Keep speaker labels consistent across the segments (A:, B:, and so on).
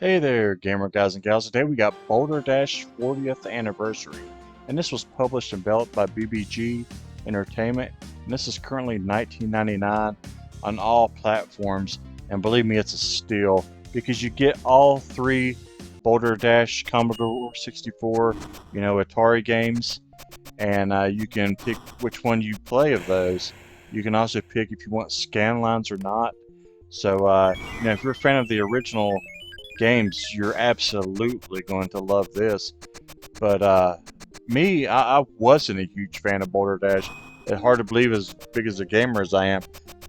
A: Hey there, gamer guys and gals. Today we got Boulder Dash 40th anniversary, and this was published and developed by BBG Entertainment, and this is currently $19.99 on all platforms. And believe me, it's a steal because you get all three Boulder Dash, Commodore 64, Atari games, and you can pick which one you play of those. You can also pick if you want scan lines or not. So, if you're a fan of the original games, you're absolutely going to love this. But me, I wasn't a huge fan of Boulder Dash. It's hard to believe, as big as a gamer as I am,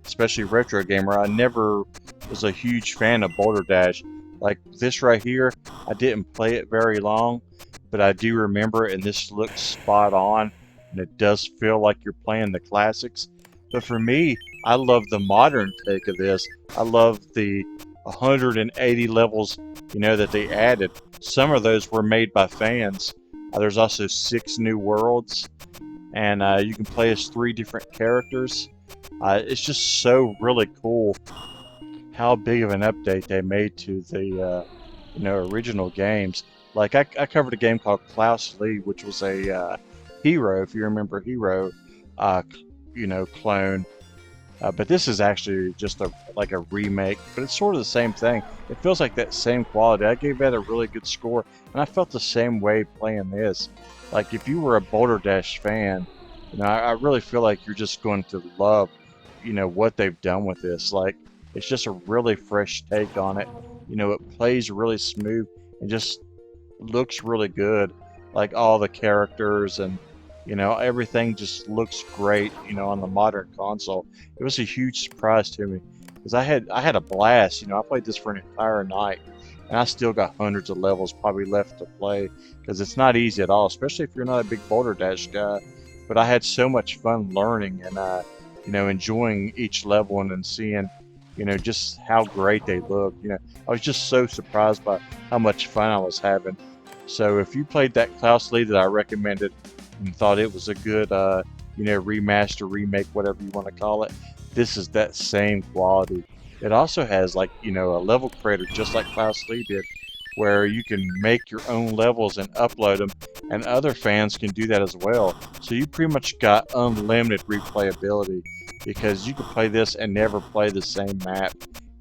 A: especially retro gamer, I never was a huge fan of Boulder Dash. Like this right here, I didn't play it very long, but I do remember it, and this looks spot on, and it does feel like you're playing the classics. But for me, I love the modern take of this. I love the 180 levels, that they added. Some of those were made by fans. There's also 6 new worlds, and you can play as 3 different characters. It's just so really cool how big of an update they made to the original games. Like I covered a game called Klaus Lee, which was a Hero, if you remember Hero, uh, clone. But this is actually just like a remake, but it's sort of the same thing. It feels like that same quality. I gave that a really good score, and I felt the same way playing this. Like if you were a Boulder Dash fan, I really feel like you're just going to love, what they've done with this. Like it's just a really fresh take on it. It plays really smooth and just looks really good. Like all the characters and everything just looks great, on the modern console. It was a huge surprise to me because I had a blast. I played this for an entire night, and I still got hundreds of levels probably left to play because it's not easy at all, especially if you're not a big Boulder Dash guy. But I had so much fun learning and enjoying each level and then seeing just how great they look. I was just so surprised by how much fun I was having. So if you played that Klaus Lee that I recommended and thought it was a good, remaster, remake, whatever you want to call it, this is that same quality. It also has like, a level creator just like Klaus Lee did, where you can make your own levels and upload them, and other fans can do that as well. So you pretty much got unlimited replayability because you can play this and never play the same map.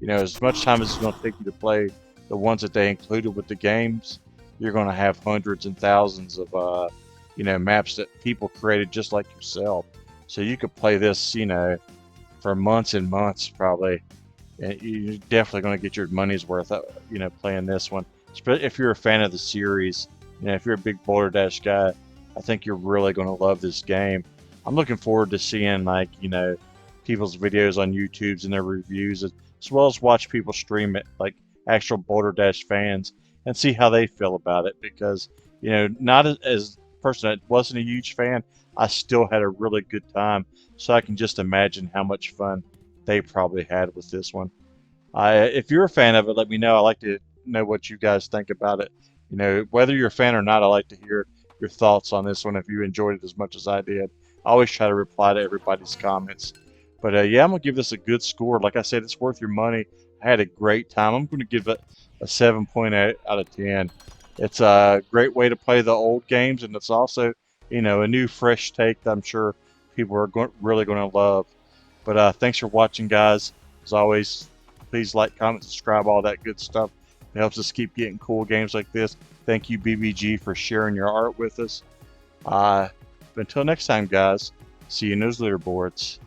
A: As much time as it's going to take you to play the ones that they included with the games, you're going to have hundreds and thousands of maps that people created just like yourself. So you could play this, for months and months probably. And you're definitely going to get your money's worth, playing this one. If you're a fan of the series, if you're a big Boulder Dash guy, I think you're really going to love this game. I'm looking forward to seeing people's videos on YouTube's and their reviews, as well as watch people stream it, like actual Boulder Dash fans, and see how they feel about it. Because not as person that wasn't a huge fan, I still had a really good time. So I can just imagine how much fun they probably had with this one. If you're a fan of it, let me know. I like to know what you guys think about it. Whether you're a fan or not, I like to hear your thoughts on this one if you enjoyed it as much as I did. I always try to reply to everybody's comments. But yeah, I'm going to give this a good score. Like I said, it's worth your money. I had a great time. I'm going to give it a 7.8 out of 10. It's a great way to play the old games, and it's also, a new fresh take that I'm sure people are really going to love. But thanks for watching, guys. As always, please like, comment, subscribe, all that good stuff. It helps us keep getting cool games like this. Thank you, BBG, for sharing your art with us. Until next time, guys, see you in those leaderboards.